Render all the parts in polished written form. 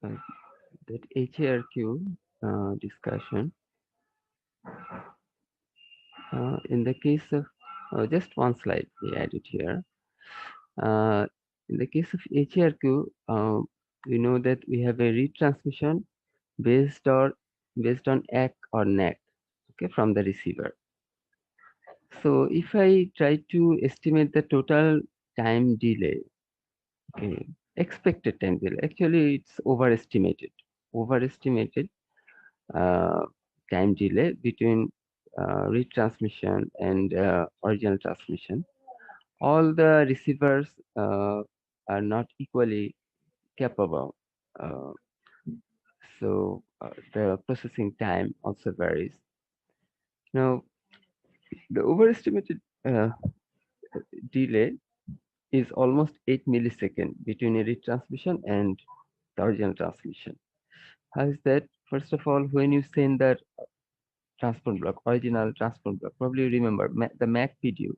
uh, that HARQ discussion. In the case of just one slide we added here. Uh, in the case of HARQ, we know that we have a retransmission based or based on ACK or NAC, okay, from the receiver. So if I try to estimate the total time delay, okay, expected time delay, actually it's overestimated uh, time delay between retransmission and original transmission. All the receivers are not equally capable. Uh, so the processing time also varies. Now, the overestimated delay is almost 8 milliseconds between a retransmission and the original transmission. How is that? First of all, when you send the transport block, original transport block, probably you remember the MAC PDU.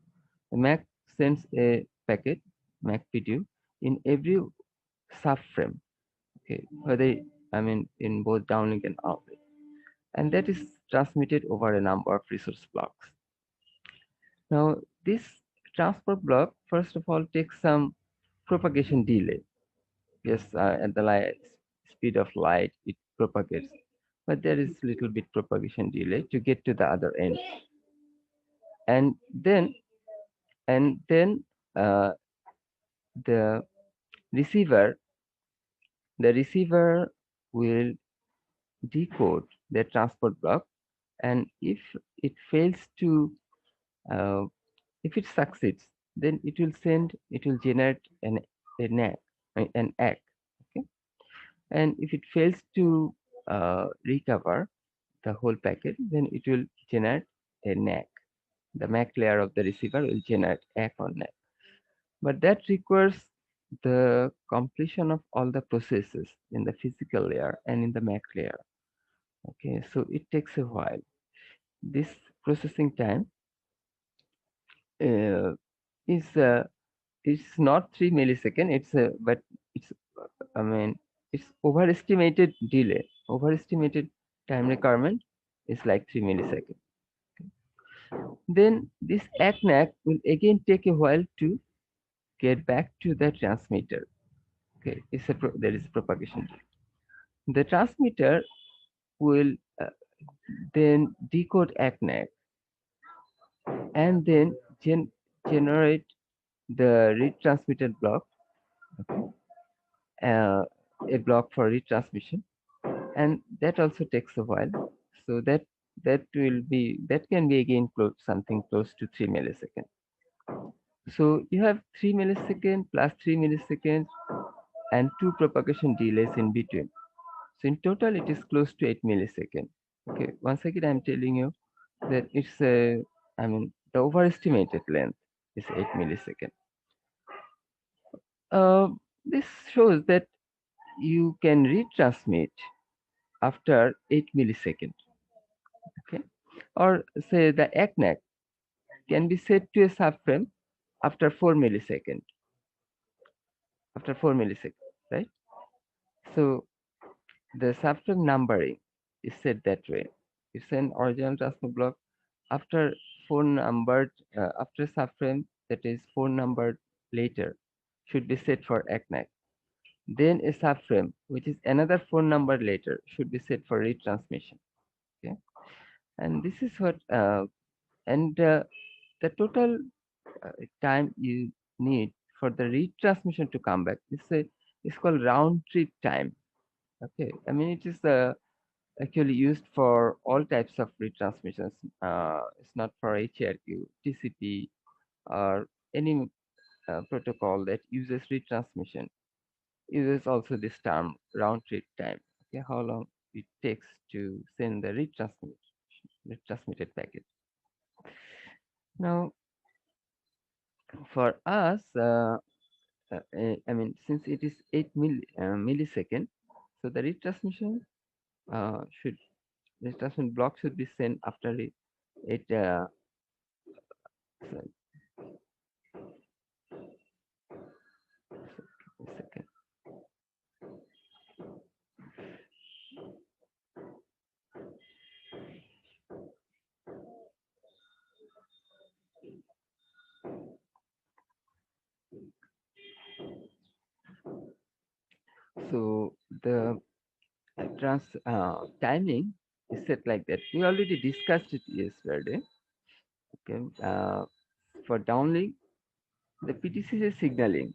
The MAC sends a packet, MAC PDU, in every subframe, okay, whether I mean in both downlink and uplink, and that is transmitted over a number of resource blocks. Now, this transport block, first of all, takes some propagation delay. Yes, at the light speed of light, it propagates, but there is little bit propagation delay to get to the other end, and then uh, the receiver, the receiver will decode the transport block, and if it fails to, uh, if it succeeds, then it will generate a NAC, an ACK, okay, and if it fails to recover the whole packet, then it will generate a NAC. The MAC layer of the receiver will generate ACK or NAC. But that requires the completion of all the processes in the physical layer and in the MAC layer. Okay, so it takes a while. This processing time uh, is not 3 milliseconds. But it's I mean it's overestimated delay. Overestimated time requirement is like 3 milliseconds. Then this ACNAC will again take a while to get back to the transmitter. Okay, there is propagation delay. The transmitter will then decode ACNAC and then generate the retransmitted block, okay, uh, a block for retransmission, and that also takes a while. So that can be again something close to 3 milliseconds. So you have 3 milliseconds plus 3 milliseconds and two propagation delays in between. So in total, it is close to 8 milliseconds. Okay, once again, I'm telling you that it's a, I mean, the overestimated length is 8 milliseconds. This shows that you can retransmit after 8 milliseconds. Okay, or say the ACNAC can be set to a subframe after 4 milliseconds. After 4 milliseconds, right? So the subframe numbering is set that way. It's an original transfer block after after subframe that is 4 numbered later should be set for ACNAC. Then a subframe which is another 4 number later should be set for retransmission. Okay, and this is what and the total time you need for the retransmission to come back is called round trip time. Okay, I mean it is actually used for all types of retransmissions. It's not for HRQ, TCP, or any protocol that uses retransmission. Uses also this term round trip time. Okay, how long it takes to send the retransmitted packet. Now, for us, I mean, since it is 8 millisecond, so the retransmission should the retransmission block should be sent after it sorry, a second. So the trans timing is set like that. We already discussed it yesterday. Okay. For downlink, the PTCJ signaling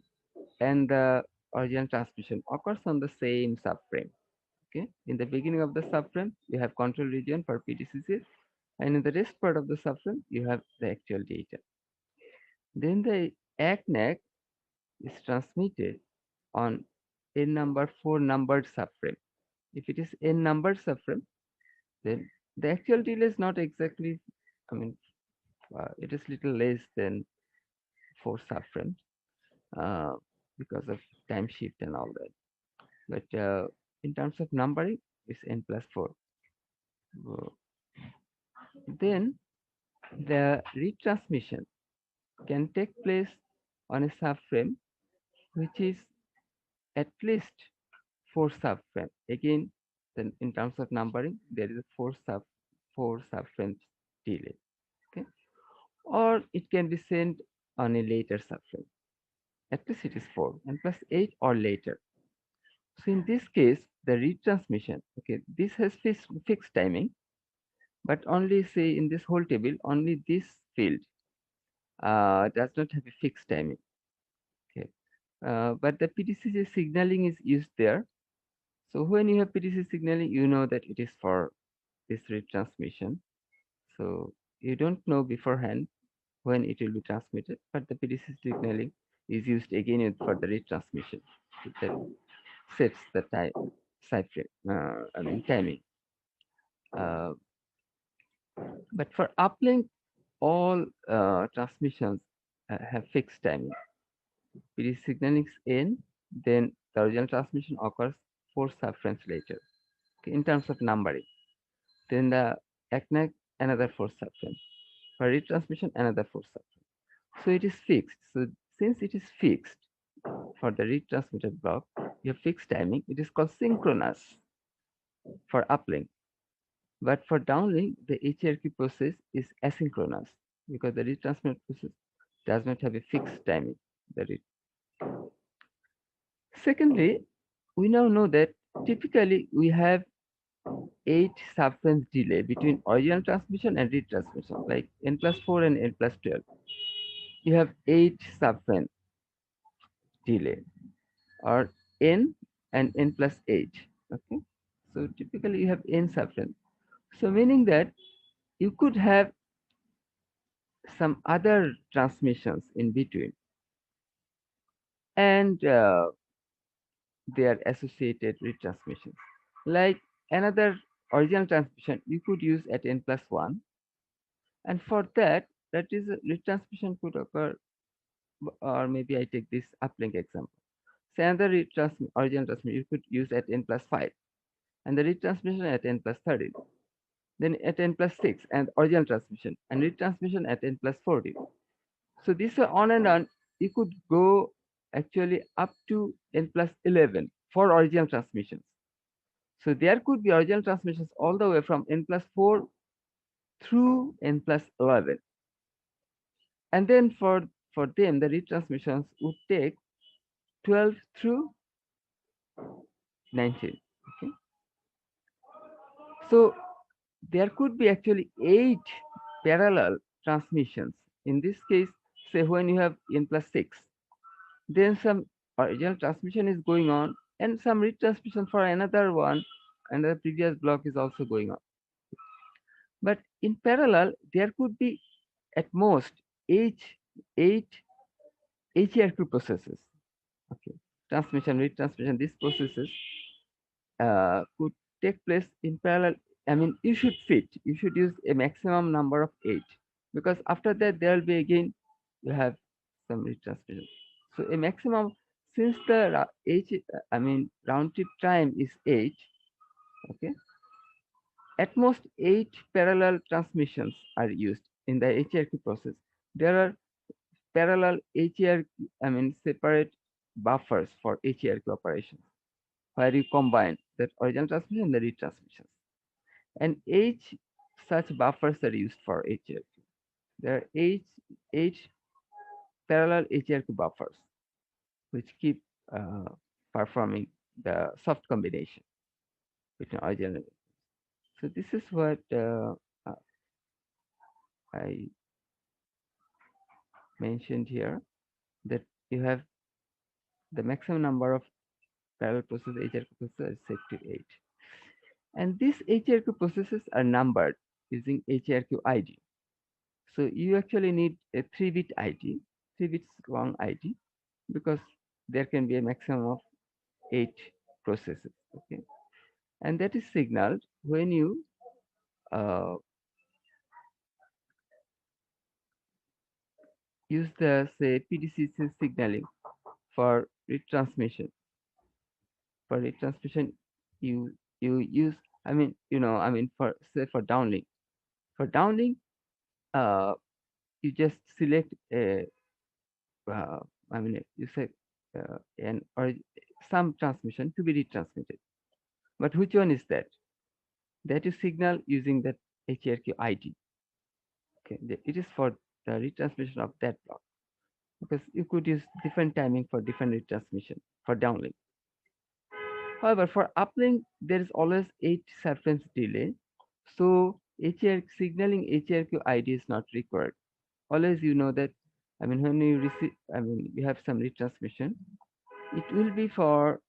and the original transmission occurs on the same subframe. Okay. In the beginning of the subframe, you have control region for PTCC, and in the rest part of the subframe, you have the actual data. Then the ACNAC is transmitted on n number 4 numbered subframe. If it is n numbered subframe, then the actual delay is not exactly, I mean, it is little less than 4 subframes uh, because of time shift and all that. But in terms of numbering, it's n plus 4. Uh, then the retransmission can take place on a subframe which is at least 4 subframe. Again, then in terms of numbering, there is a 4 subframes delay. Okay, or it can be sent on a later subframe. At least it is 4 and plus 8 or later. So in this case, the retransmission, okay, this has fixed timing, but only say in this whole table, only this field does not have a fixed timing. Okay, but the PTCJ signaling is used there. So when you have PTC signaling, you know that it is for this retransmission. So you don't know beforehand when it will be transmitted, but the PTC signaling is used again for the retransmission. That sets the time cipher, I mean timing. Uh, but for uplink, all transmissions have fixed timing. PTC signaling is in, then the original transmission occurs 4 subframes later. Okay, in terms of numbering. Then the ACNAC another 4 subframes. For retransmission another 4 subframes. So it is fixed. So since it is fixed for the retransmitted block, you have fixed timing. It is called synchronous for uplink. But for downlink, the hierarchy process is asynchronous because the retransmit process does not have a fixed timing. Secondly, we now know that typically we have 8 subframes delay between original transmission and retransmission, like n plus 4 and n plus 12. You have 8 subframe delay, or n and n plus 8. Okay, so typically you have n subframe. So meaning that you could have some other transmissions in between, and their associated retransmissions. Like another original transmission, you could use at n plus 1, and for that, that is retransmission could occur, or maybe I take this uplink example. Say another original transmission you could use at n plus 5, and the retransmission at n plus 13. Then at n plus 6, and original transmission, and retransmission at n plus 14. So this way on and on, you could go actually up to n plus 11 for original transmissions. So there could be original transmissions all the way from n plus 4 through n plus 11. And then for them, the retransmissions would take 12 through 19. Okay. So there could be actually 8 parallel transmissions. In this case, say when you have n plus 6, then some original transmission is going on and some retransmission for another one, and the previous block is also going on. But in parallel, there could be at most 8 hierarchy processes. Okay, transmission, retransmission, these processes could take place in parallel. I mean, you should use a maximum number of 8, because after that there will be again you have some retransmission. So a maximum, since the I mean round trip time is 8. Okay, at most 8 parallel transmissions are used in the hierarchy process. There are parallel hierarchy, I mean separate buffers for hierarchy operations, where you combine that original transmission and the retransmissions. And each such buffers are used for hierarchy. There are eight parallel hierarchy buffers which keep uh, performing the soft combination between original. So this is what I mentioned here, that you have the maximum number of parallel processes HRQ processes is set to 8. And these HRQ processes are numbered using HRQ ID. So you actually need a 3-bit ID, 3 bits long ID, because there can be a maximum of 8 processes. Okay, and that is signaled when you uh, use the say PDCC signaling for retransmission. For retransmission, you use, for say for downlink. For downlink, uh, you just select a uh, you say an or some transmission to be retransmitted. But which one is that? That is signal using that HRQ ID. Okay, it is for the retransmission of that block, because you could use different timing for different retransmission for downlink. However, for uplink, there is always 8 subframes delay, so HRQ signaling HRQ ID is not required. Always you know that, when you receive, you have some retransmission, it will be for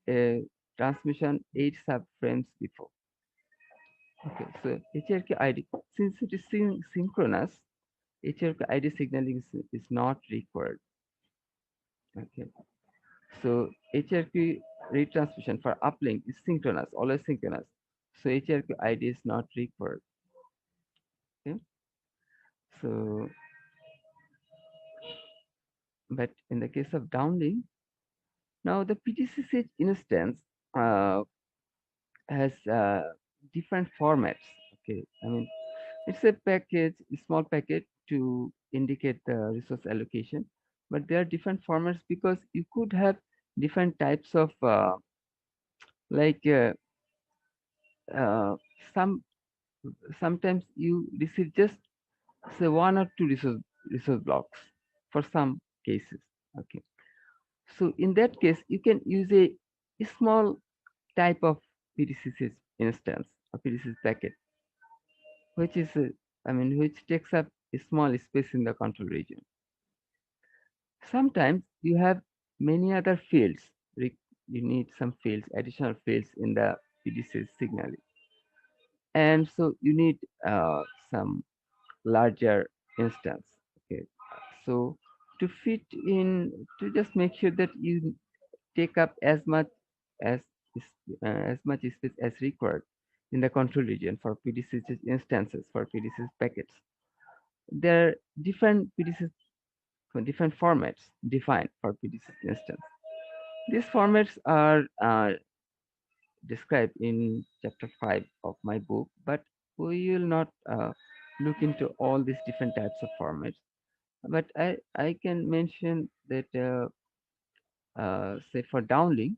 a transmission 8 subframes before. Okay, so HRQ ID, since it is synchronous, HRQ ID signaling is not required. Okay, so HRQ retransmission for uplink is synchronous, always synchronous. So HRQ ID is not required. Okay, so but in the case of downlink, now the PTCH instance uh, has different formats. Okay, it's a package, a small packet to indicate the resource allocation, but there are different formats because you could have different types of like uh, some sometimes you receive just say 1 or 2 resource blocks for some cases. Okay, so in that case you can use a small type of PDCC instance, a PDCC packet, which is which takes up a small space in the control region. Sometimes you have many other fields. You need some fields, additional fields in the PDC signaling, and so you need some larger instance. Okay, so to fit in, to just make sure that you take up as as much space as required in the control region for PDC instances, for PDC packets. There are different PDC, different formats defined for PDC instance. These formats are described in chapter 5 of my book, but we will not look into all these different types of formats. But I can mention that say for downlink,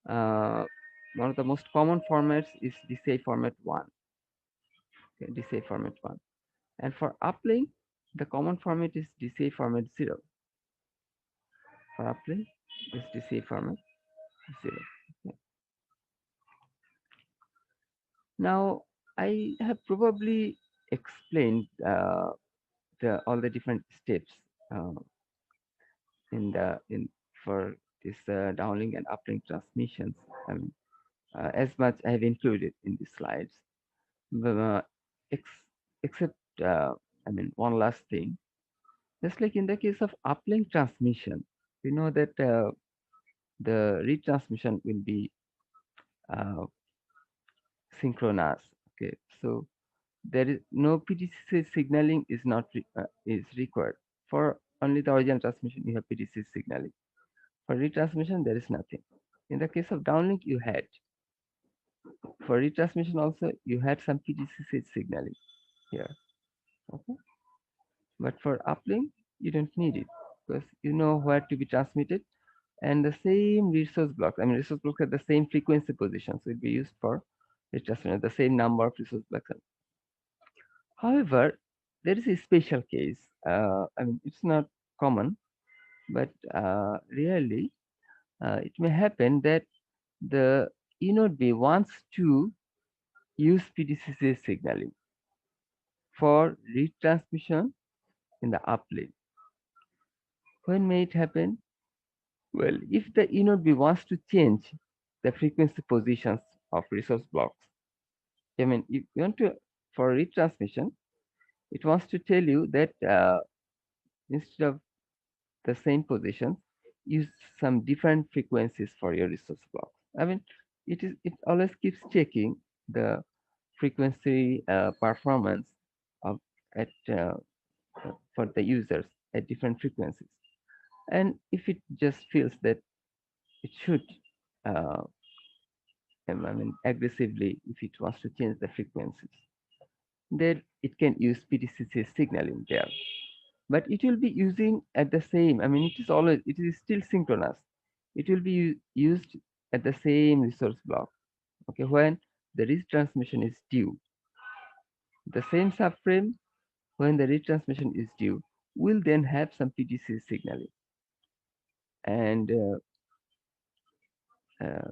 uh, one of the most common formats is DCI format 1. Okay, DCI format 1. And for uplink, the common format is DCI format 0. For uplink, is DCI format 0. Okay. Now, I have probably explained all the different steps uh, in for this downlink and uplink transmissions. I mean, as much I have included in the slides. Uh, ex except, one last thing. Just like in the case of uplink transmission, we know that the retransmission will be uh, synchronous. Okay, so there is no PDCC signaling is required. For only the original transmission, you have PDCC signaling. For retransmission, there is nothing. In the case of downlink, you had. For retransmission also, you had some PDCC signaling here. Okay, but for uplink, you don't need it because you know where to be transmitted, and the same resource blocks. Resource blocks have the same frequency position, so it will be used for retransmission, the same number of resource blocks. However, there is a special case. It's not common, but rarely it may happen that the E node B wants to use PDCC signaling for retransmission in the uplink. When may it happen? Well, if the E node B wants to change the frequency positions of resource blocks, I mean, if you want to, for retransmission, it wants to tell you that instead of the same positions, use some different frequencies for your resource blocks. I mean, it always keeps checking the frequency performance of at for the users at different frequencies. And if it just feels that it should, uh, I mean, aggressively, if it wants to change the frequencies, then it can use PDCC signaling there. But it will be using at the same, I mean, it is still synchronous. It will be used at the same resource block, okay, when the retransmission is due. The same subframe, when the retransmission is due, will then have some PDCC signaling. And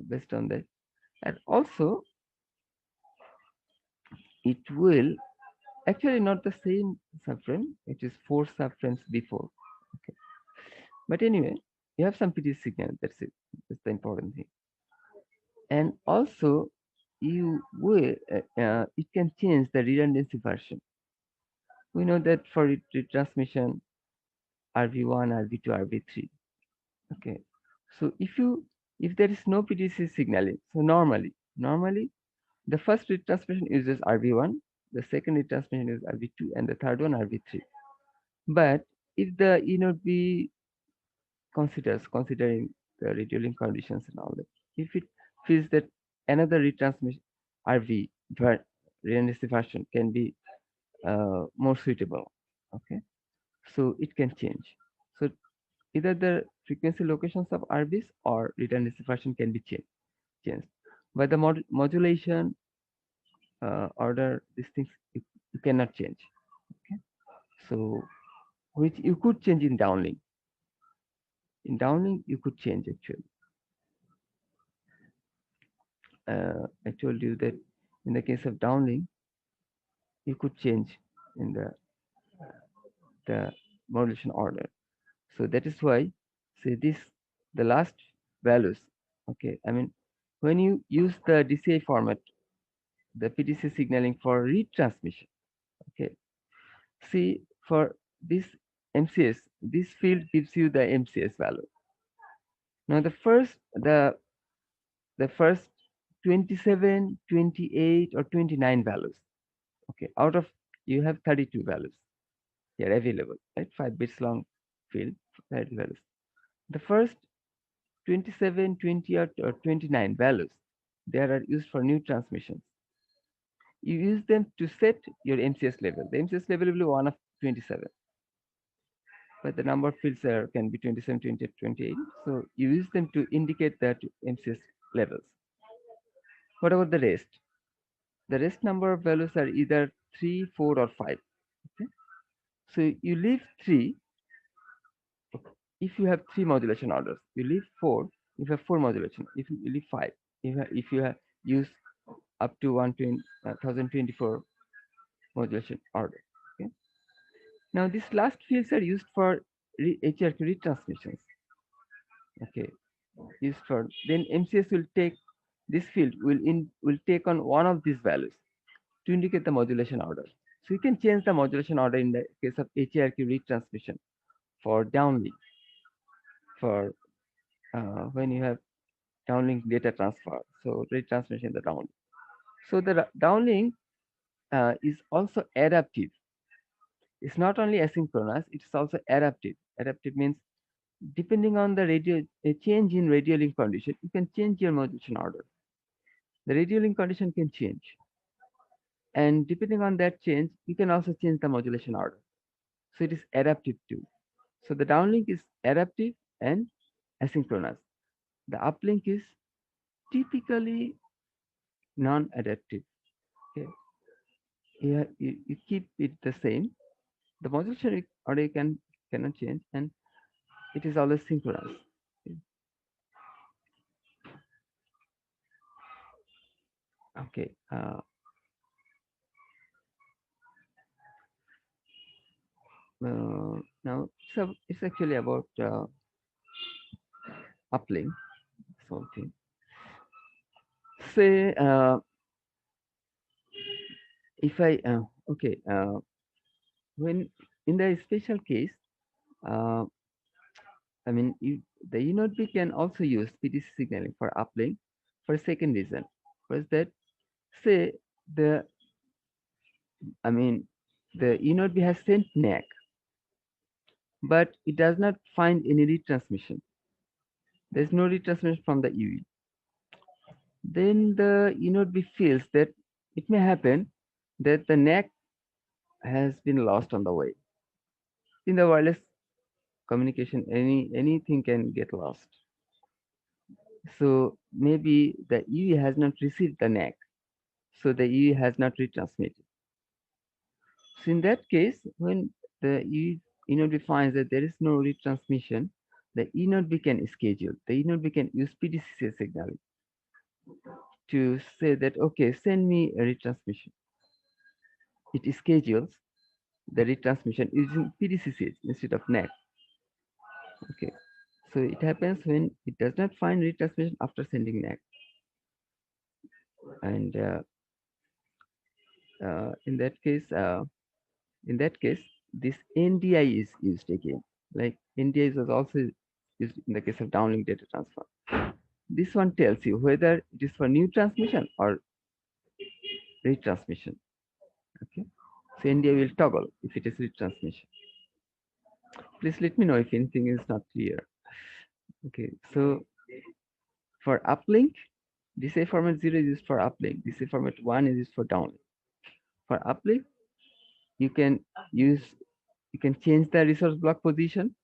based on that, and also it will actually not the same subframe, it is 4 subframes before, okay. But anyway, you have some PDCC signal, that's it, that's the important thing. And also you will it can change the redundancy version. We know that for retransmission, RV1, RV2, RV3, okay. So if there is no PDC signaling, so normally the first retransmission uses RV1, the second retransmission is RV2, and the third one RV3. But if the E node B considering the radio link conditions and all that, if it feels that another retransmission RV redundancy version can be more suitable, okay, so it can change. So either the frequency locations of RVs or redundancy version can be changed. But the modulation order, these things you cannot change. Okay, so which you could change in downlink. In downlink, you could change actually. I told you that in the case of downlink, you could change in the modulation order. So that is why, say this, the last values. Okay, I mean, when you use the DCI format, the PDC signaling for retransmission. Okay, see for this MCS, this field gives you the MCS value. Now the first 27, 28, or 29 values. Okay, out of you have 32 values here available, right? 5 bits long field, 30 values. The first 27, 20, or 29 values, they are used for new transmissions. You use them to set your MCS level. The MCS level will be 1 of 27. But the number of fields can be 27, 28, 28. So you use them to indicate that MCS levels. What about the rest? The rest number of values are either 3, 4, or 5. Okay? So you leave 3 if you have 3 modulation orders. You leave 4 if you have 4 modulation. If you leave 5 if you have used up to 1024 modulation order. Okay? Now these last fields are used for HRQ retransmissions. Okay, used for then MCS will take this field will take on one of these values to indicate the modulation order. So you can change the modulation order in the case of HRQ retransmission for downlink for when you have downlink data transfer. So retransmission the downlink. So the downlink is also adaptive. It's not only asynchronous, it's also adaptive. Adaptive means depending on the a change in radio link condition, you can change your modulation order. The radio link condition can change. And depending on that change, you can also change the modulation order. So it is adaptive too. So the downlink is adaptive and asynchronous. The uplink is typically non-adaptive. Okay. You keep it the same. The modulation order cannot change, and it is always synchronous. Okay. Now, so it's actually about uplink something. Say, if I okay, when in the special case, uh, I mean, the eNodeB can also use PTC signaling for uplink for a second reason. Was that, say, the I mean, the eNodeB has sent NAC, but it does not find any retransmission. There's no retransmission from the UE. Then the eNodeB feels that it may happen that the NAC has been lost on the way. In the wireless communication, anything can get lost. So maybe the UE has not received the NAC, so the UE has not retransmitted. So in that case, when the eNodeB finds that there is no retransmission, the eNodeB can schedule. The eNodeB can use PDCC signaling to say that, okay, send me a retransmission. It schedules the retransmission using PDCC instead of NAC. Okay, so it happens when it does not find retransmission after sending NAC. And in that case, this NDI is used again. Like NDI was also used in the case of downlink data transfer. This one tells you whether it is for new transmission or retransmission. Okay, so NDI will toggle if it is retransmission. Please let me know if anything is not clear. Okay, so for uplink, DCI format 0 is used for uplink. DCI format 1 is used for downlink. For uplink, you can change the resource block position.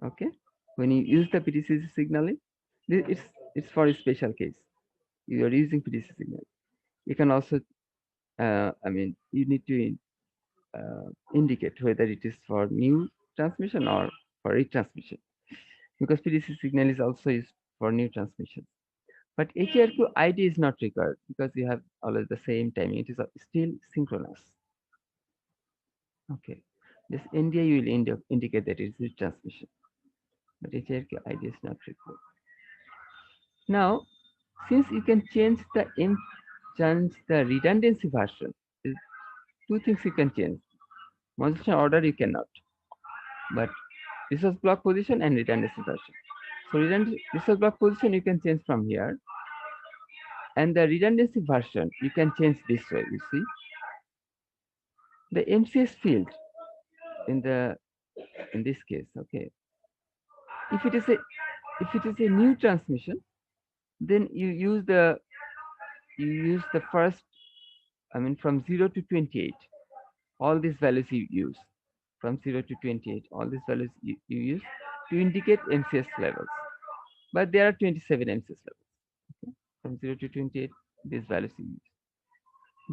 Okay, when you use the PDCC signaling, it's for a special case. You are using PDCC signal. You can also, you need to indicate whether it is for new transmission or for retransmission, because PDCC signal is also used for new transmission. But HRQ ID is not required because you have always the same timing. It is still synchronous. Okay, this NDI will indicate that it is retransmission, but HRQ ID is not required. Now, since you can change the redundancy version, two things you can change. Modulation order you cannot, but resource block position and redundancy version. So resource block position you can change from here, and the redundancy version you can change this way. You see, the MCS field in this case, okay. If it is a new transmission, then you use the first, from 0 to 28. All these values you use from 0 to 28. All these values you use to indicate MCS levels. But there are 27 MCS levels. Okay? From 0 to 28, these values you use.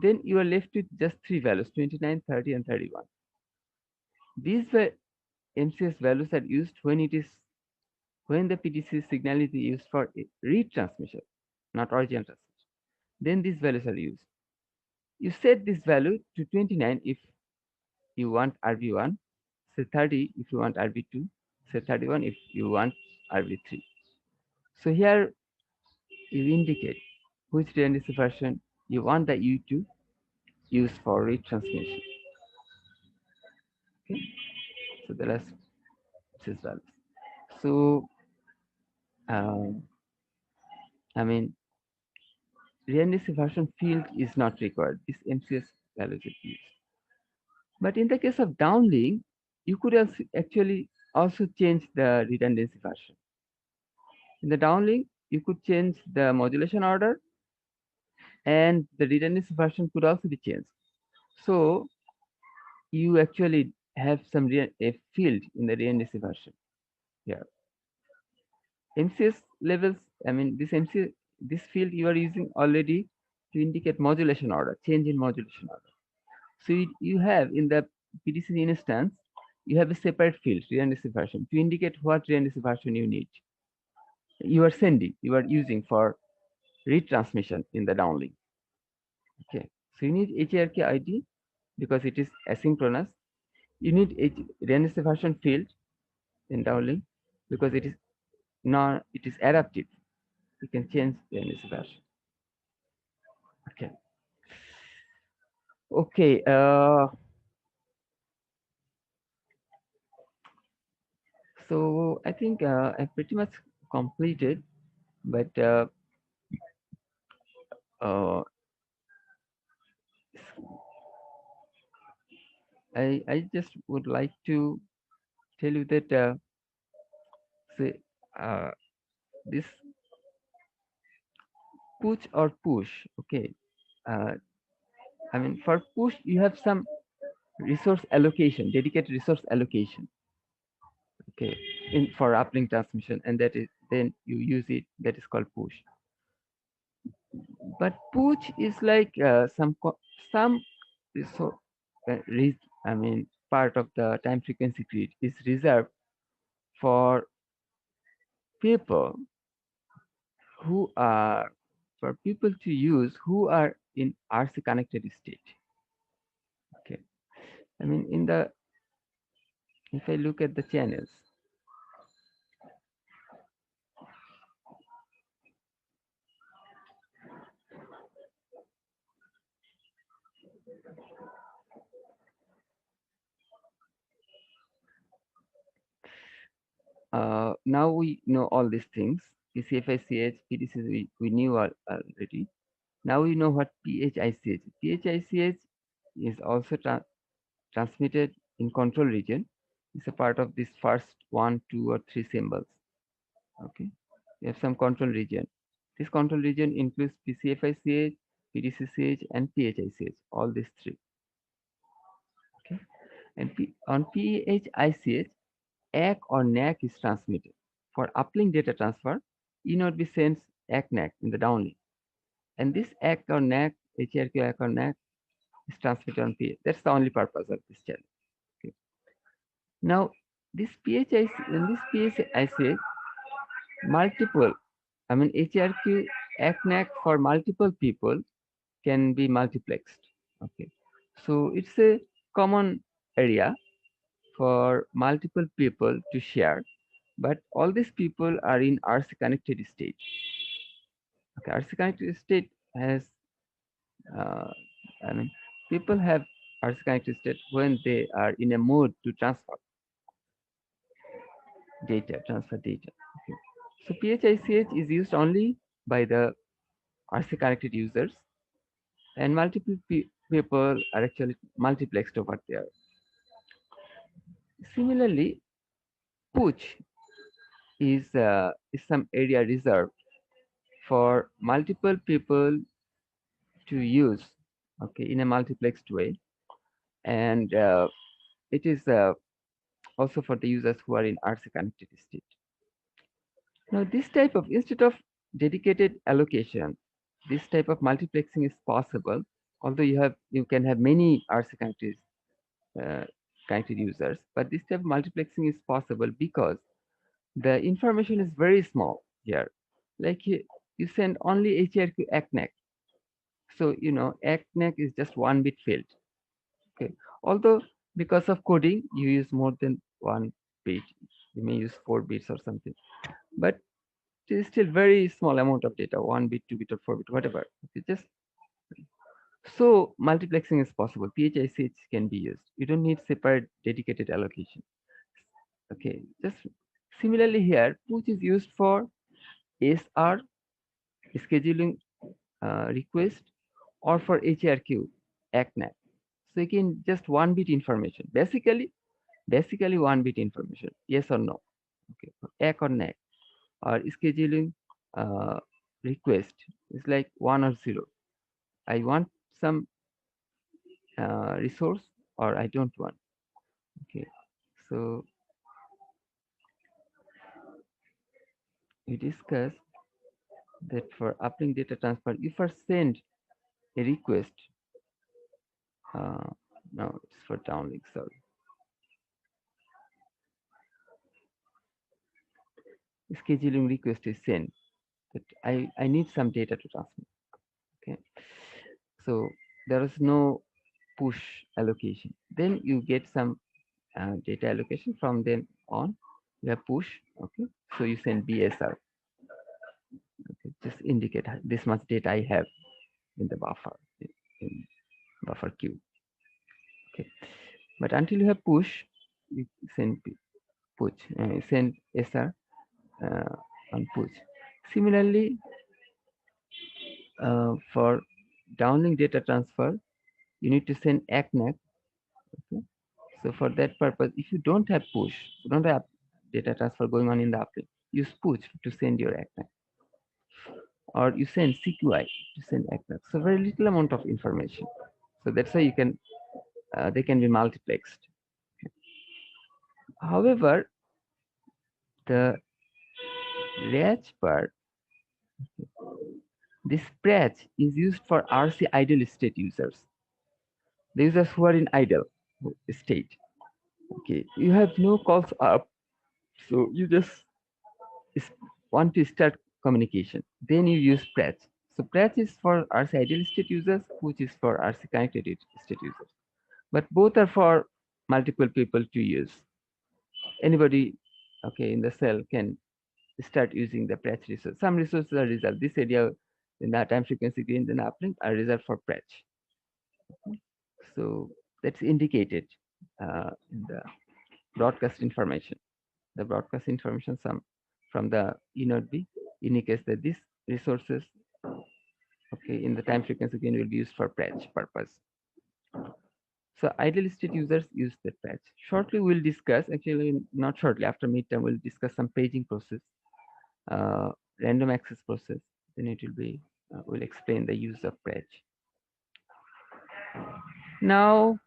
Then you are left with just three values, 29, 30, and 31. These MCS values are used when the PDC signal is used for retransmission, not original transmission. Then these values are used. You set this value to 29 if you want RB1, say 30 if you want RB2, say 31 if you want RB3. So here you indicate which redundancy version you want the U to use for retransmission. Okay, so the rest is values. So I mean, redundancy version field is not required. This MCS values is used. But in the case of downlink, you could actually also change the redundancy version. In the downlink, you could change the modulation order, and the redundancy version could also be changed. So you actually have a field in the redundancy version here. MCS levels, this field you are using already to indicate modulation order, change in modulation order. So you have in the PDC instance, you have a separate field, redundancy version, to indicate what redundancy version you need. You are using for retransmission in the downlink. Okay, so you need HARQ ID because it is asynchronous. You need DNS version field in downlink because it is adaptive. You can change DNS version. Okay. Okay. So I think I pretty much completed, but uh, I just would like to tell you that say uh, this push. Okay. Uh, I mean, for push you have some resource allocation, dedicated resource allocation. Okay, in for uplink transmission, and that is then you use it. That is called push. But push is like some resource. I mean, part of the time frequency grid is reserved for people who are for people to use who are in RC connected state. Okay, I mean in the if I look at the channels, now we know all these things. PCFICH, PDC, we knew already. Now we know what PHICH. PHICH is also transmitted in control region. It's a part of this first one, two, or three symbols. Okay, we have some control region. This control region includes PCFICH, PDCCH, and PHICH. All these three. Okay, and on PHICH, ACK or NAC is transmitted. For uplink data transfer, E0B sends ACK NAC in the downlink. And this ACK or NAC, HRQ ACK or NAC is transmitted on PH. That's the only purpose of this channel. Okay. Now, this PHIC, in this PHIC, multiple, I mean HRQ ACK NAC for multiple people can be multiplexed. Okay. So it's a common area for multiple people to share, but all these people are in RC connected state. Okay, RC connected state has, uh, I mean, people have RC connected state when they are in a mode to transfer data. Okay. So PHICH is used only by the RC connected users, and multiple people are actually multiplexed over there. Similarly, push is some area reserved for multiple people to use, okay, in a multiplexed way, and it is also for the users who are in RC connected state. Now, this type of, instead of dedicated allocation, this type of multiplexing is possible, although you can have many RC uh, connected users, but this type of multiplexing is possible because the information is very small here. Like you send only HRQ ACNAC. So, ACNAC is just 1 bit field. Okay. Although because of coding, you use more than 1 bit. You may use 4 bits or something. But it is still very small amount of data, 1 bit, 2 bit, or 4 bit, whatever. Okay, just so multiplexing is possible. PHICH can be used. You don't need separate dedicated allocation. Okay, just similarly here, push is used for SR scheduling request or for HRQ ACNAC. So you can just 1 bit information. Basically 1 bit information. Yes or no. Okay, ACK or NAC or scheduling uh, request is like 1 or 0. I want some resource or I don't want. Okay, so we discussed that for uplink data transfer, you first send a request. Uh, no, it's for downlink. Sorry, scheduling request is sent that I need some data to transmit. Okay, So there is no push allocation. Then you get some data allocation. From then on you have push. Okay, so you send BSR. Okay, just indicate this much data I have in the buffer, in buffer queue. Okay, but until you have push, you send push, send SR on push. Similarly, for downlink data transfer, you need to send ACNAC. Okay, so for that purpose, if you don't have push, you don't have data transfer going on in the uplink, use push to send your ACNAC, or you send CQI to send ACNAC. So very little amount of information. So that's why you can they can be multiplexed. However, the latch part, this patch is used for RC idle state users, the users who are in idle state. Okay, you have no calls up, so you just want to start communication. Then you use patch. So patch is for RC idle state users, which is for RC connected state users. But both are for multiple people to use. Anybody, okay, in the cell can start using the patch resource. Some resources are reserved. This area in the time frequency range and uplink are reserved for patch. So that's indicated in the broadcast information. The broadcast information some from the E0B indicates that these resources, okay, in the time frequency gain will be used for patch purpose. So idle state users use the patch. Shortly we'll discuss, actually not shortly, after midterm we'll discuss some paging process, random access process. Then it will be, we'll explain the use of patch. Now,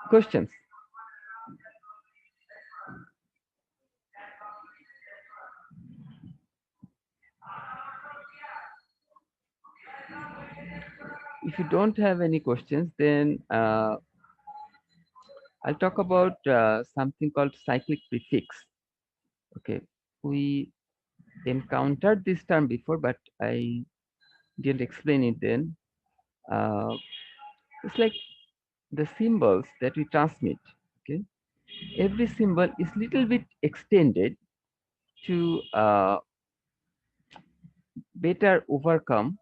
questions. If you don't have any questions, then I'll talk about something called cyclic prefix. Okay, we encountered this term before, but I didn't explain it then. Uh, it's like the symbols that we transmit. Okay, every symbol is little bit extended to better overcome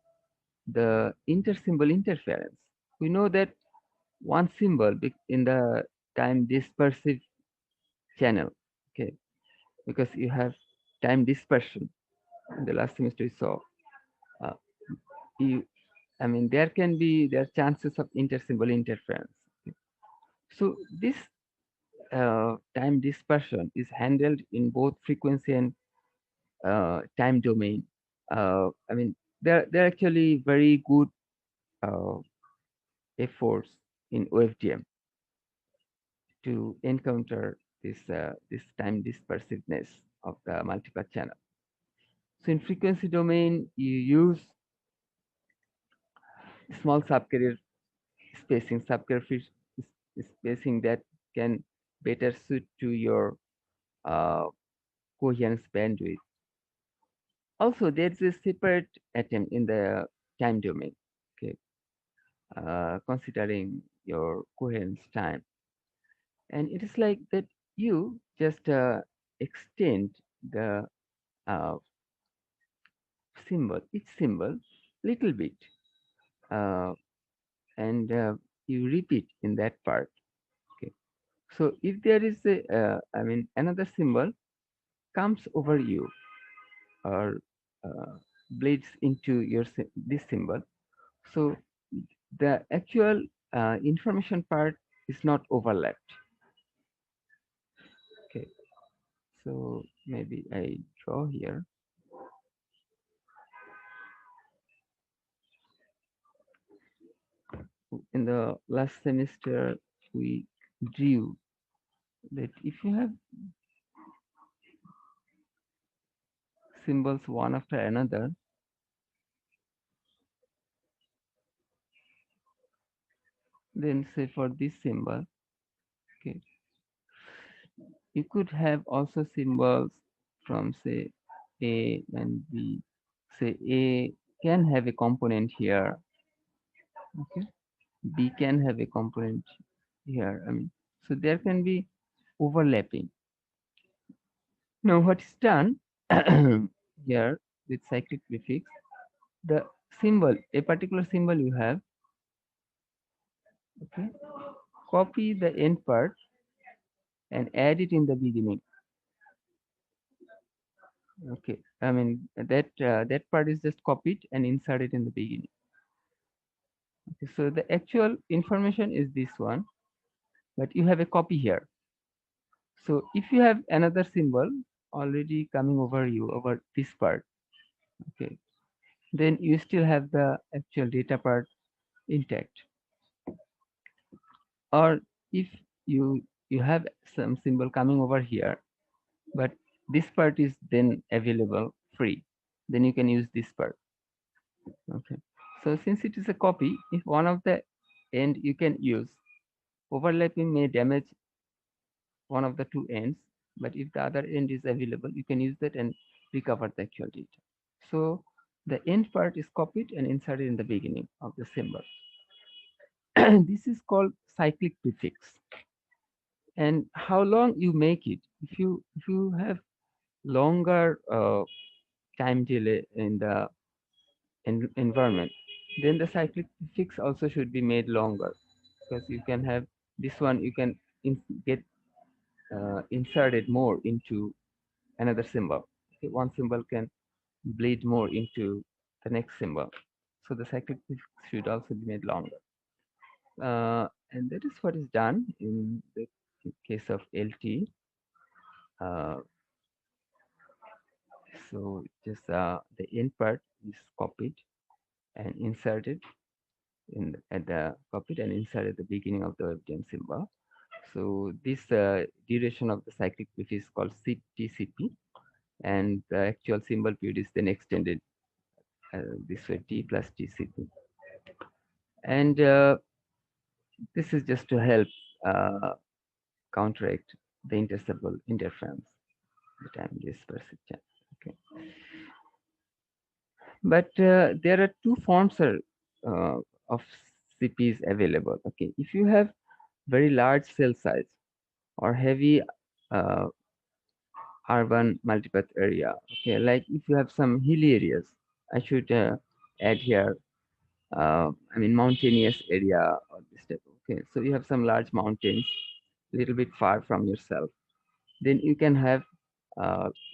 the intersymbol interference. We know that one symbol in the time dispersive channel, okay, because you have time dispersion. In the last semester we saw, uh, you, I mean, there are chances of intersymbol interference. Okay. So this time dispersion is handled in both frequency and time domain. I mean, they're actually very good uh, efforts in OFDM to encounter this time dispersiveness of the multiple channel. So in frequency domain, you use small subcarrier spacing, spacing that can better suit to your uh, coherence bandwidth. Also, there's a separate attempt in the time domain, okay, considering your coherence time. And it is like that you just extend the uh, symbol, each symbol, little bit, uh, and you repeat in that part. Okay. So if there is a, I mean, another symbol comes over you or bleeds into your this symbol, so the actual information part is not overlapped. Okay. So maybe I draw here. In the last semester, we drew that if you have symbols one after another, then say for this symbol, okay, you could have also symbols from say A and B. Say A can have a component here, Okay, B can have a component here. I mean, so there can be overlapping. Now, what is done here with cyclic prefix? The symbol, a particular symbol you have, okay, copy the end part and add it in the beginning. Okay, I mean that part is just copied and inserted in the beginning. Okay, so the actual information is this one, but you have a copy here. So if you have another symbol already coming over you over this part, okay, then you still have the actual data part intact. Or if you have some symbol coming over here, but this part is then available free, then you can use this part. Okay, so since it is a copy, if one of the end you can use, overlapping may damage one of the two ends, but if the other end is available, you can use that and recover the actual data. So the end part is copied and inserted in the beginning of the symbol. This is called cyclic prefix. And how long you make it, if you have longer time delay in the environment, then the cyclic prefix also should be made longer, because you can have this one, you can get inserted more into another symbol. Okay, one symbol can bleed more into the next symbol, so the cyclic prefix should also be made longer. And that is what is done in the case of LT. Uh, so just the end part is copied and inserted at the copied and inserted at the beginning of the WebGen symbol. So this duration of the cyclic prefix is called TCP, and the actual symbol period is then extended this way, T plus TCP. And this is just to help counteract the intercept interference, the time dispersive channel. Okay, but there are two forms of CPs available. Okay, if you have very large cell size or heavy uh, urban multipath area, okay, like if you have some hilly areas, I should add here, I mean mountainous area or this type. Okay, so you have some large mountains a little bit far from yourself, then you can have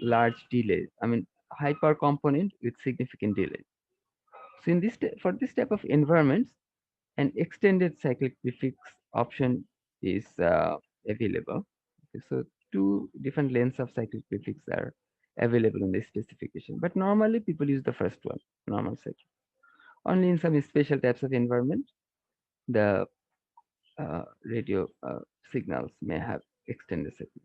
large delay, I mean hyper component with significant delay. So in for this type of environments, an extended cyclic prefix option is available. Okay, so two different lengths of cyclic prefix are available in the specification, but normally people use the first one, normal cyclic. Only in some special types of environment, the radio signals may have extended cyclic.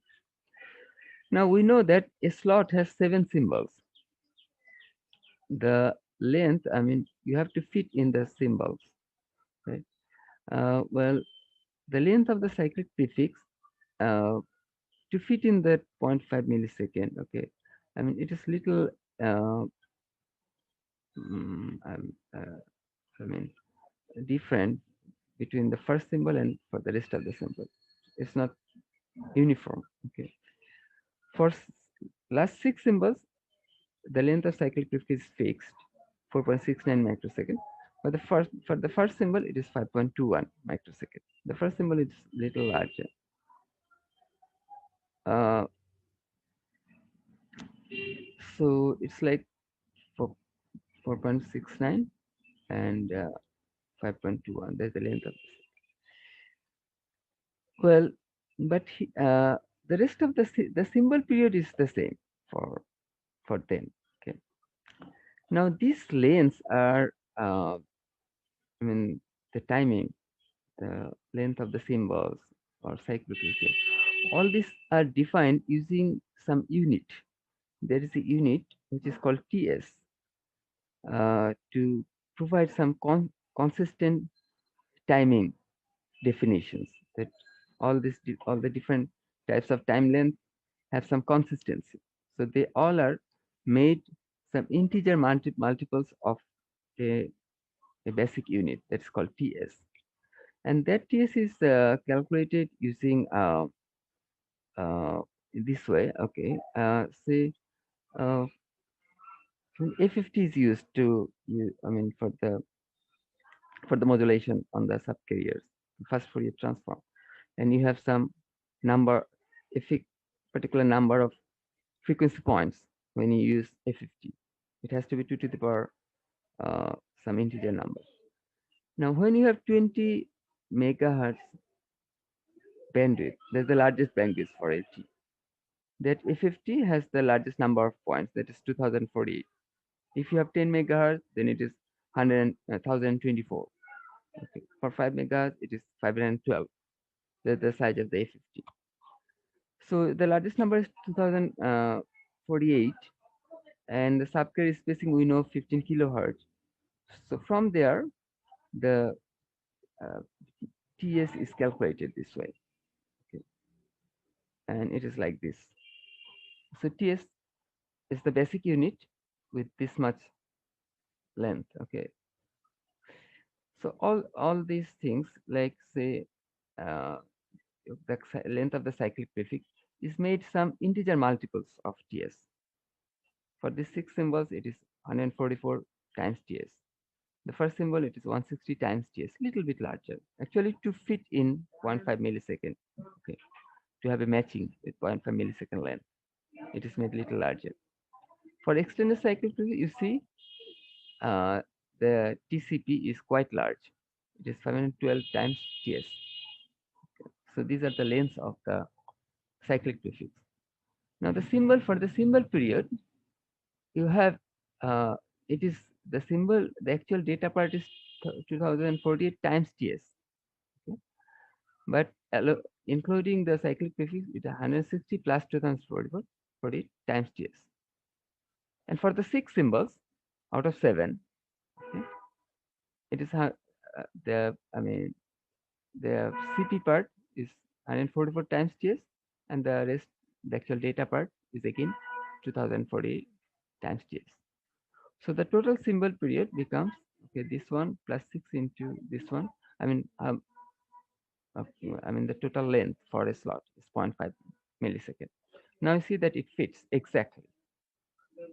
Now we know that a slot has 7 symbols. The length, I mean, you have to fit in the symbols, right? Well, the length of the cyclic prefix uh, to fit in that 0.5 millisecond, okay, I mean it is little uh, mm, um, uh, I mean different between the first symbol and for the rest of the symbol. It's not uniform. Okay, for last 6 symbols, the length of cyclic prefix is fixed, 4.69 microsecond. For the first symbol, it is 5.21 microsecond. The first symbol is little larger. Uh, so it's like 4.69 and 5.21. That's the length of this. Well, but the rest of the symbol period is the same for them. Okay. Now these lengths are, I mean, the timing, the length of the symbols or cyclic prefix. All these are defined using some unit. There is a unit which is called TS to provide some consistent timing definitions, that all the different types of time length have some consistency. So they all are made some integer multiples of a a basic unit that's called TS, and that TS is calculated using uh, this way. Okay, say uh, when A50 is used to I mean for the modulation on the subcarriers, first Fourier transform, and you have some number, particular number of frequency points when you use A50. It has to be 2 to the power some integer number. Now, when you have 20 megahertz bandwidth, that's the largest bandwidth for AT. That A50 has the largest number of points, that is 2048. If you have 10 megahertz, then it is 1024. Okay. For 5 megahertz, it is 512. That's the size of the A50. So the largest number is 2048, and the subcarrier spacing we know 15 kilohertz. So from there, the uh, TS is calculated this way. Okay. And it is like this. So TS is the basic unit with this much length. Okay. So all these things, like say uh, the length of the cyclic prefix is made some integer multiples of TS. For these 6 symbols, it is 144 times TS. The first symbol, it is 160 times TS, little bit larger. Actually, to fit in 0.5 millisecond, okay, to have a matching with 0.5 millisecond length, it is made little larger. For extended cyclic prefix, you see the TCP is quite large. It is 512 times TS. So these are the lengths of the cyclic prefix. Now the symbol, for the symbol period, you have it is the symbol, the actual data part is 2048 times TS. Okay? But including the cyclic prefix, it is 160 plus 2048 times TS. And for the 6 symbols out of 7, okay, it is the CP part is 144 times TS, and the rest, the actual data part, is again 2048 times TS. So the total symbol period becomes, okay, this one plus 6 into this one. I mean, the total length for a slot is 0.5 millisecond. Now you see that it fits exactly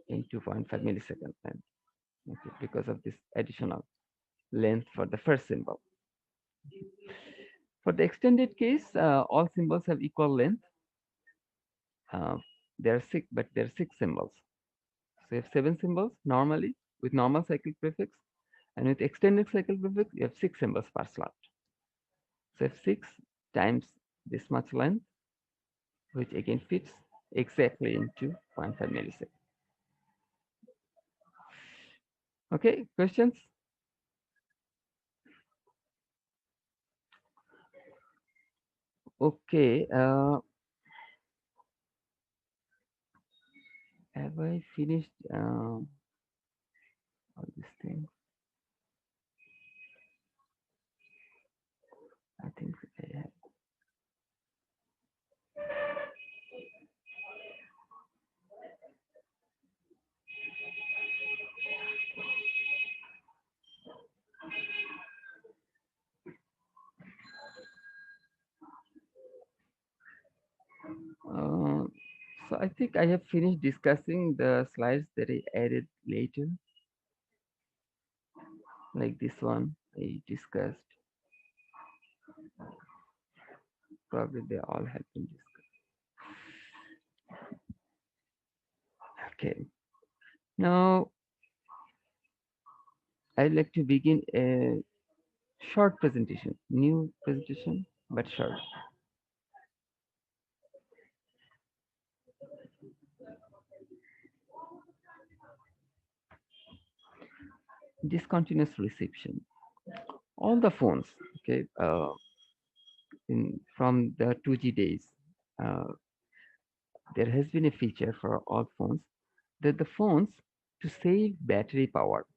into 0.5 millisecond length, okay, because of this additional length for the first symbol. For the extended case, all symbols have equal length. There are 6, but there are 6 symbols. So you have 7 symbols normally with normal cyclic prefix, and with extended cyclic prefix, you have 6 symbols per slot. So if 6 times this much length, which again fits exactly into 0.5 millisecond. Okay, questions? Okay, have I finished all these things? I think I have. So I think I have finished discussing the slides that I added later, like this one I discussed. Probably they all have been discussed. Okay, now I'd like to begin a short presentation, new presentation, but short. Discontinuous reception. All the phones, okay, from the 2G days, uh, there has been a feature for all phones that the phones, to save battery power,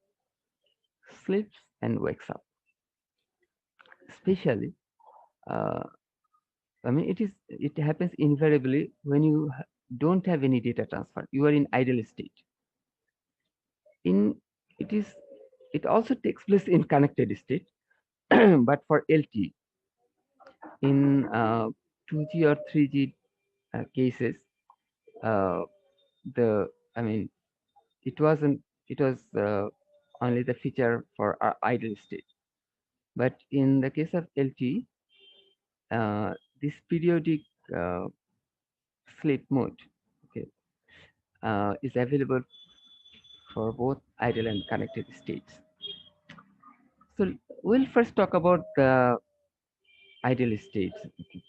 sleeps and wakes up. Especially, uh, it happens invariably when you don't have any data transfer. You are in idle state. In it is It also takes place in connected state, but for LTE. In 2G or 3G cases, uh, the I mean, it wasn't. It was only the feature for our idle state. But in the case of LTE, this periodic uh, sleep mode, okay, is available for both idle and connected states. So we'll first talk about the idle states. Okay.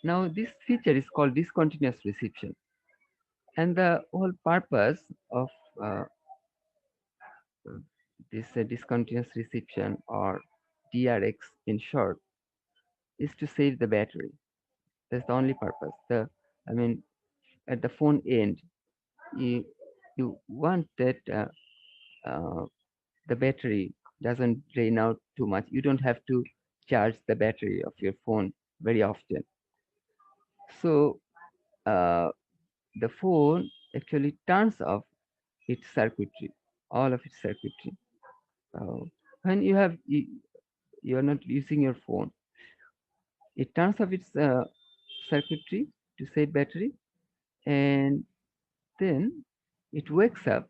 Now this feature is called discontinuous reception, and the whole purpose of uh, this discontinuous reception, or DRX in short, is to save the battery. That's the only purpose. I mean, at the phone end, you you want that uh, the battery doesn't drain out too much. You don't have to charge the battery of your phone very often. So uh, the phone actually turns off its circuitry, all of its circuitry. Uh, when you are not using your phone, it turns off its circuitry to save battery, and then it wakes up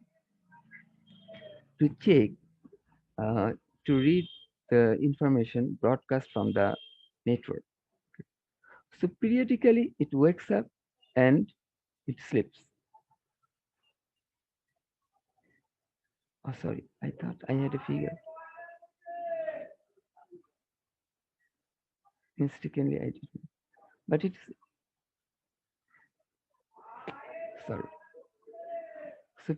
to check, uh, to read the information broadcast from the network. So periodically it wakes up and it sleeps. Oh, sorry, I thought I had a figure. Mistakenly I did. But it's, sorry. So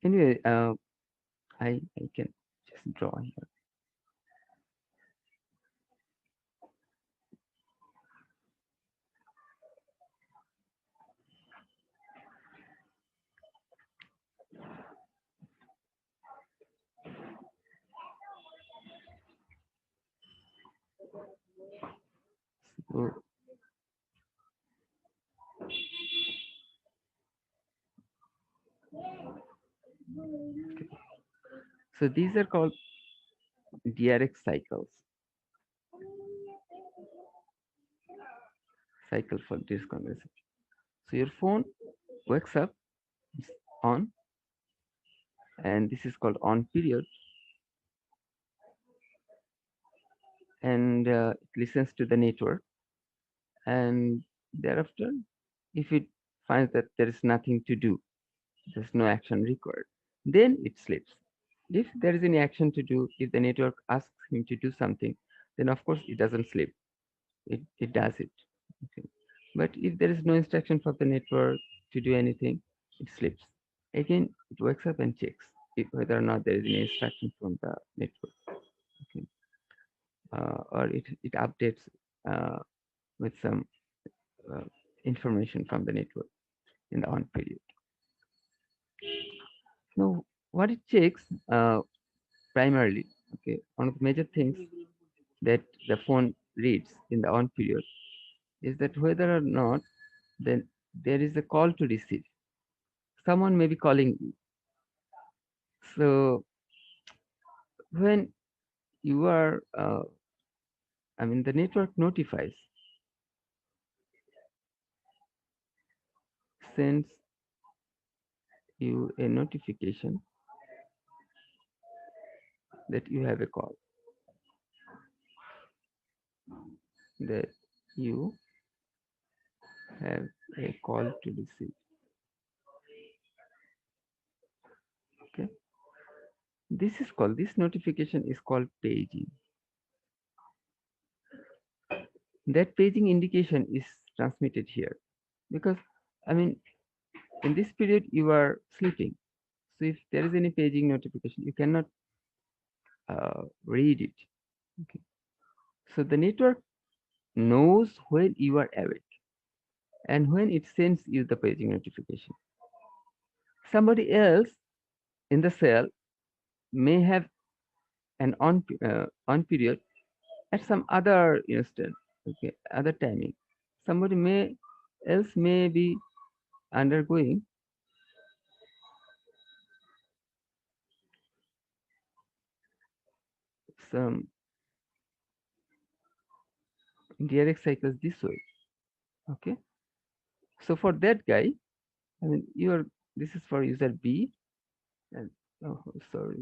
anyway, I can just draw here. So, so these are called DRX cycles. Cycle for this conversation. So your phone wakes up, it's on, and this is called on period, and it listens to the network, and thereafter, if it finds that there is nothing to do, there's no action required, then it sleeps. If there is any action to do, if the network asks him to do something, then of course it doesn't sleep. It does it. Okay. But if there is no instruction from the network to do anything, it sleeps. Again, it wakes up and checks whether or not there is any instruction from the network. Okay. Or it updates uh, with some uh, information from the network in the on period. Now, what it checks primarily, okay, one of the major things that the phone reads in the on period is that whether or not then there is a call to receive. Someone may be calling you. So when you are, the network notifies, sends you a notification that you have a call, that you have a call to receive. Okay. This notification is called paging. That paging indication is transmitted here because, I mean, in this period you are sleeping. So if there is any paging notification, you cannot read it. Okay. So the network knows when you are awake and when it sends you the paging notification. Somebody else in the cell may have an on period at some other instant, okay, other timing. Somebody may else may be undergoing DRX cycles this way. Okay, so for that guy, I mean, this is for user B, and oh, sorry,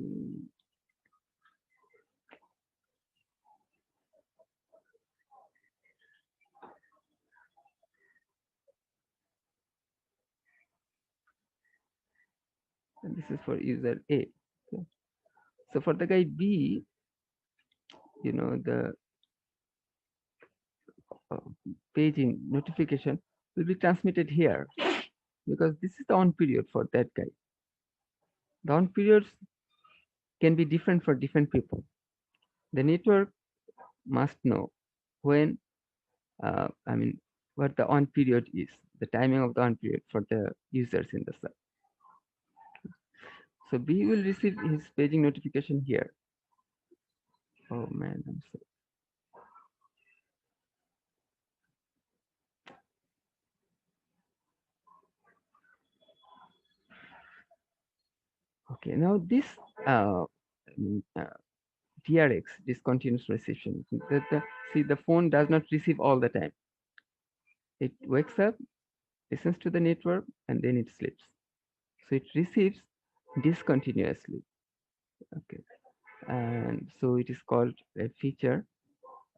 and this is for user A. Okay. So for the guy B, the uh, paging notification will be transmitted here because this is the on period for that guy. The on periods can be different for different people. The network must know when, I mean, what the on period is, the timing of the on period for the users in the site. So B will receive his paging notification here. Oh man, I'm sorry. Okay, now this TRX, discontinuous reception. See, the phone does not receive all the time. It wakes up, listens to the network, and then it sleeps. So it receives discontinuously. Okay, and so it is called a feature,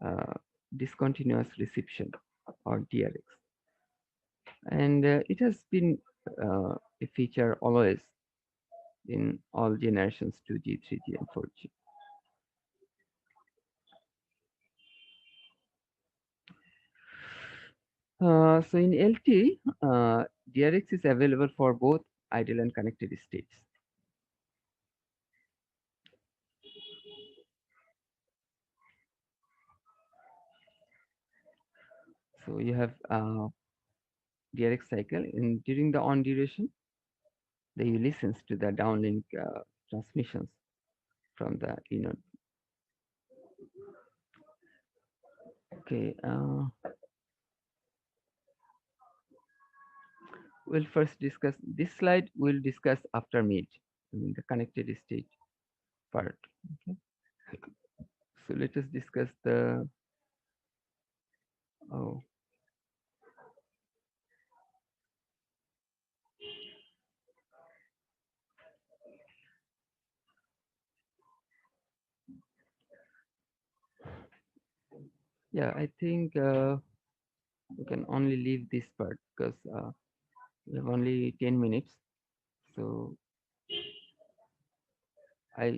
uh, discontinuous reception, or DRX, and it has been a feature always in all generations, 2G, 3G, and 4G. So in LTE, DRX is available for both idle and connected states. So you have DRX cycle, and during the on duration, the listens to the downlink transmissions from the inode. Okay, we'll first discuss this slide. We'll discuss after mid, the connected state part. Okay, so let us discuss the oh. Yeah, I think we can only leave this part because we have only 10 minutes. So uh,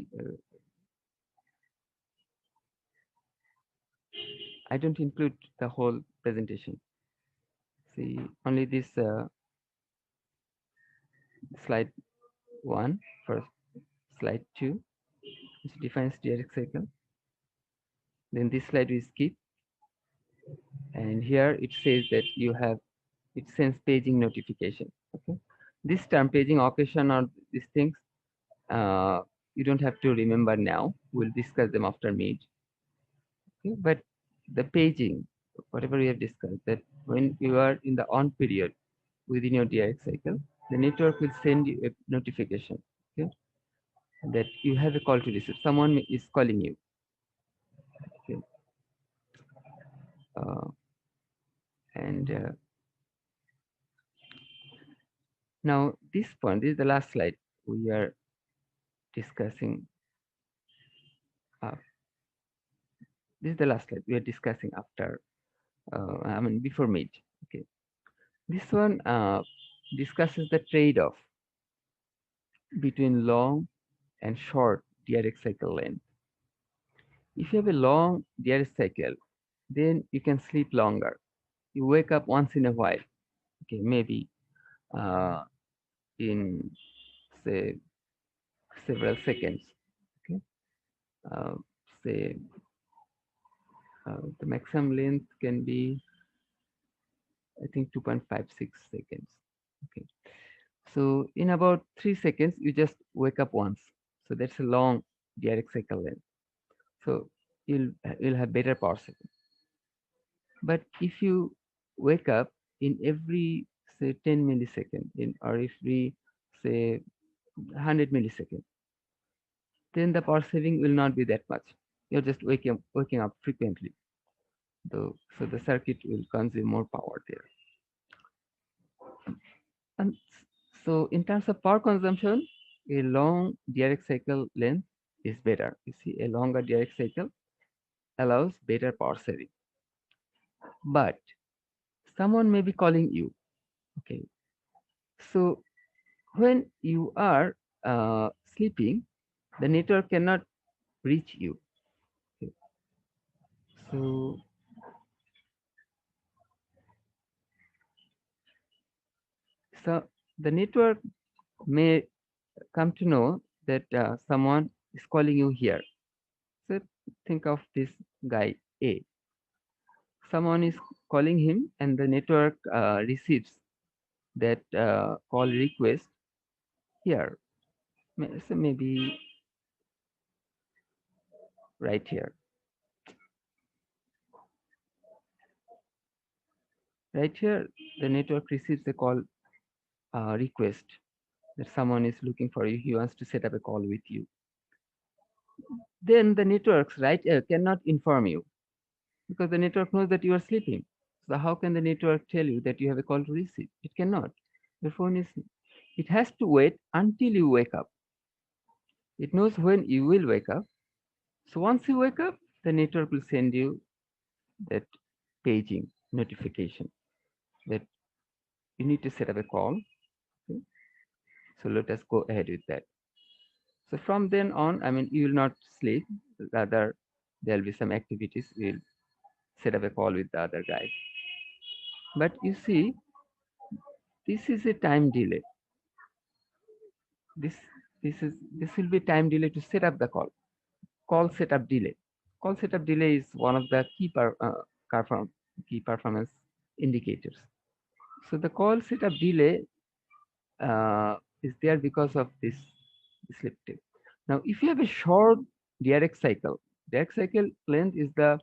I don't include the whole presentation. See, only this slide 1 first, slide 2, which defines DRX cycle. Then this slide we skip, and here it says that it sends paging notification. Okay, this term paging occasion or these things, you don't have to remember now. We'll discuss them after mid. Okay, but the paging, whatever we have discussed, that when you are in the on period within your DRX cycle, the network will send you a notification. Okay, that you have a call to receive. Someone is calling you. Okay, and now this point, this is the last slide we are discussing. This is the last slide we are discussing after, I mean, before mid. Okay, this one discusses the trade-off between long and short DRX cycle length. If you have a long DRX cycle, then you can sleep longer. You wake up once in a while. Okay, maybe uh, in say several seconds. Okay, uh, say the maximum length can be, I think, 2.56 seconds. Okay, so in about 3 seconds, you just wake up once. So that's a long DRX cycle length. So you'll have better power saving. But if you wake up in every, say, 10 millisecond, or every, say, 100 millisecond, then the power saving will not be that much. you're just waking up frequently, though, so the circuit will consume more power there. And so in terms of power consumption, a long direct cycle length is better. You see, a longer direct cycle allows better power saving. But someone may be calling you. Okay. So when you are sleeping, the network cannot reach you. Okay. So so the network may come to know that someone is calling you here. So think of this guy A. Someone is calling him, and the network receives that call request here. So maybe right here. Right here, the network receives a call request that someone is looking for you. He wants to set up a call with you. Then the networks right here cannot inform you because the network knows that you are sleeping. So how can the network tell you that you have a call to receive? It cannot. Your phone is. It has to wait until you wake up. It knows when you will wake up. So once you wake up, the network will send you that paging notification that you need to set up a call. Okay? So let us go ahead with that. So from then on, I mean, you will not sleep. Rather, there will be some activities. We'll set up a call with the other guy. But you see, this is a time delay. This this will be time delay to set up the call. Call setup delay. Call setup delay is one of the key performance indicators. So the call setup delay is there because of this sleep tip. Now, if you have a short direct cycle length is the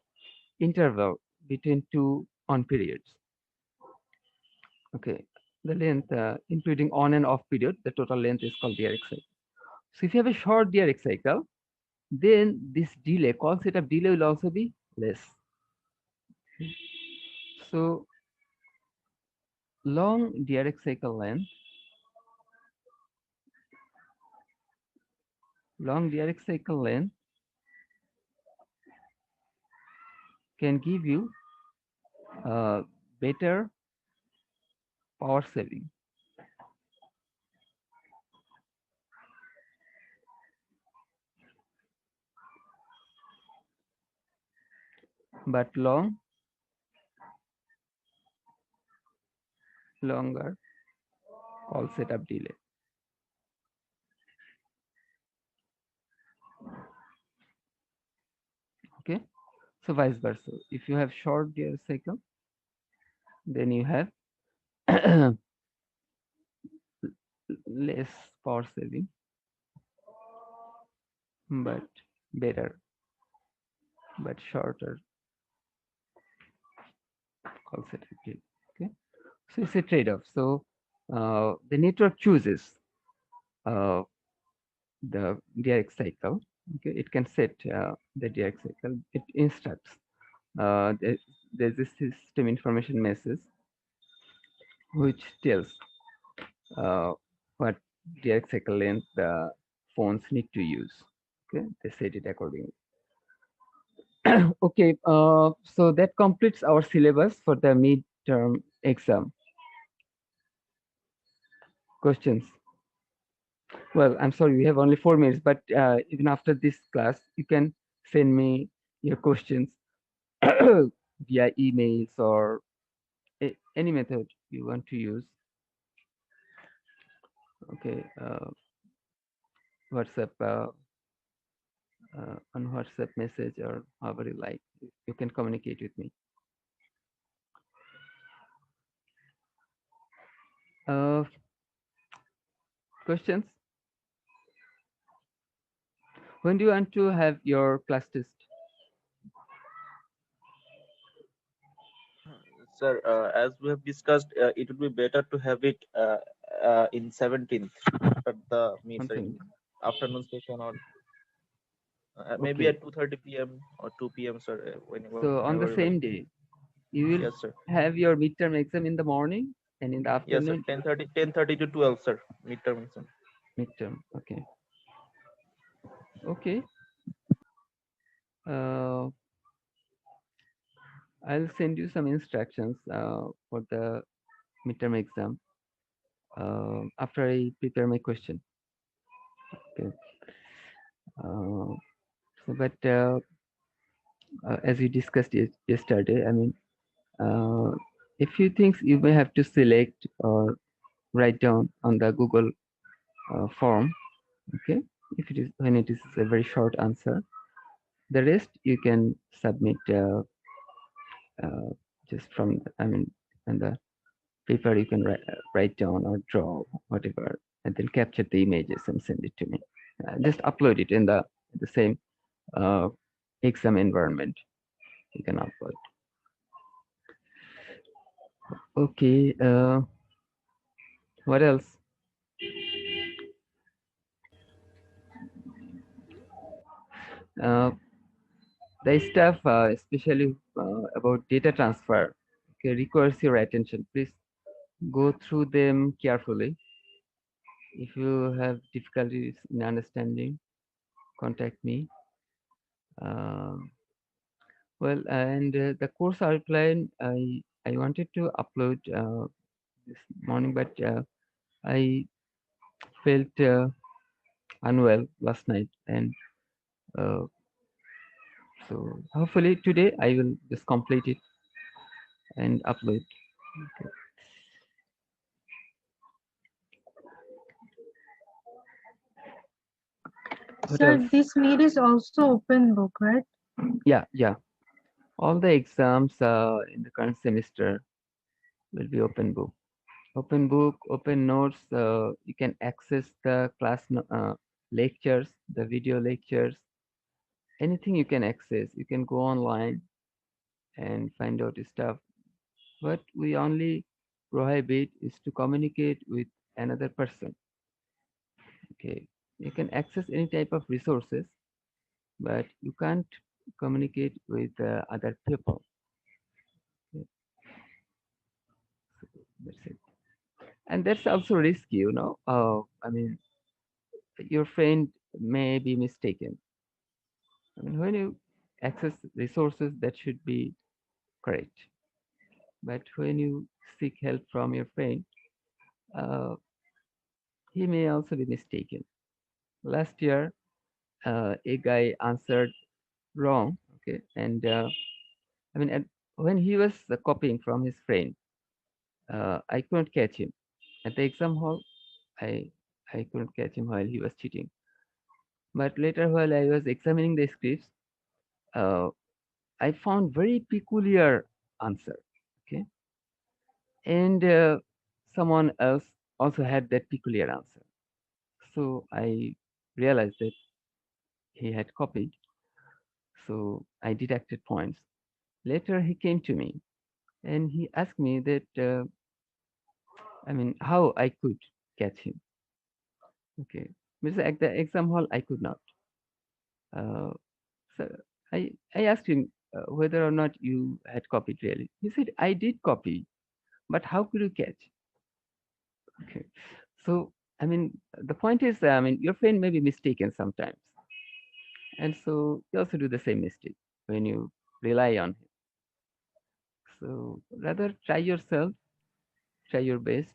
interval between two on periods. Okay, the length including on and off period, the total length is called direct cycle. So if you have a short direct cycle, then this delay, call setup delay will also be less. So long direct cycle length, long direct cycle length can give you better power saving. But longer call setup delay. Okay, so vice versa. If you have short direct cycle, then you have less power saving, but better, but shorter call setup delay. Okay, so it's a trade-off. So the network chooses uh, the direct cycle. Okay, it can set the direct cycle. It instructs. There's a system information message which tells uh, what direct cycle length the phones need to use. Okay, they set it accordingly. Okay, so that completes our syllabus for the midterm exam. Questions? Well, I'm sorry, we have only 4 minutes, but even after this class, you can send me your questions via emails or any method you want to use. Okay, WhatsApp, on WhatsApp message or however you like, you can communicate with me. Uh, Questions? When do you want to have your class test? Sir, as we have discussed, it would be better to have it in 17th after the On sorry, 17th. afternoon session or Maybe Okay. at 2:30 p.m. or 2 p.m., sir, So on the whenever you like. same day, you will Yes, sir. have your midterm exam in the morning and in the Yes, sir. afternoon 10:30 to 12, sir. Midterm exam. midterm. Okay. Okay. Uh, I'll send you some instructions for the midterm exam after I prepare my question. Okay. Uh, but as we discussed yesterday, I mean, a few things you may have to select or write down on the Google form. Okay. If it is when it is a very short answer, the rest you can submit uh, just from, I mean, and the paper you can write down or draw whatever, and then capture the images and send it to me. Just upload it in the same uh, exam environment. You can upload. Okay. What else? Uh, the stuff, especially about data transfer, okay, requires your attention. Please go through them carefully. If you have difficulties in understanding, contact me. Um, well, and the course outline, I wanted to upload this morning, but I felt unwell last night, and uh, so hopefully today I will just complete it and upload. Okay. What else? Sir, this meet is also open book, right? Yeah, yeah. All the exams in the current semester will be open book. Open book, open notes. You can access the class lectures, the video lectures, anything you can access. You can go online and find out stuff. What we only prohibit is to communicate with another person. Okay, you can access any type of resources, but you can't communicate with other people. Okay, that's it. And that's also risky, you know. I mean, your friend may be mistaken. I mean, when you access resources, that should be correct. But when you seek help from your friend, uh, he may also be mistaken. Last year, a guy answered wrong. Okay, and I mean, when he was copying from his friend, I couldn't catch him at the exam hall. I I couldn't catch him while he was cheating. But later, while I was examining the scripts, uh, I found very peculiar answer. Okay, and someone else also had that peculiar answer. So I realized that he had copied. So I deducted points. Later, he came to me and he asked me that, I mean, how I could catch him. Okay, because at the exam hall, I could not. Uh, so I asked him whether or not you had copied really. He said, I did copy, but how could you catch? Okay. So, I mean, the point is, I mean, your friend may be mistaken sometimes. And so you also do the same mistake when you rely on him. So rather try yourself, try your best.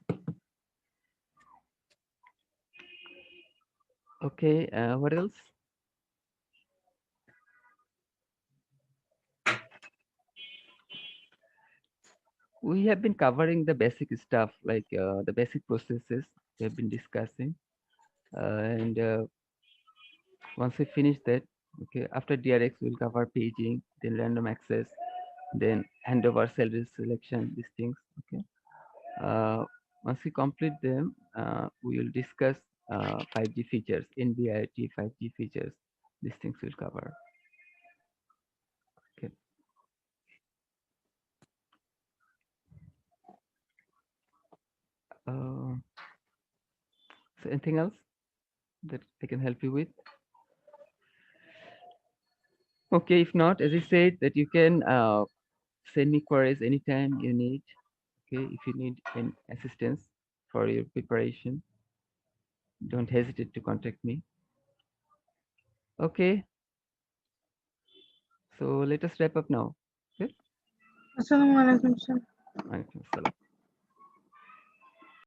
Okay, what else? We have been covering the basic stuff like the basic processes we have been discussing. And once we finish that, okay, after DRX, we'll cover paging, then random access, then handover service selection, these things. Okay. Uh, Once we complete them, we will discuss 5G features, NB-IoT 5G features. These things will cover. Okay. Uh, so anything else that I can help you with? Okay, if not, as I said, that you can send me queries anytime you need. Okay, if you need an assistance for your preparation, don't hesitate to contact me. Okay, so let us wrap up now. Okay, Assalamualaikum, sir. Walaikum Assalam.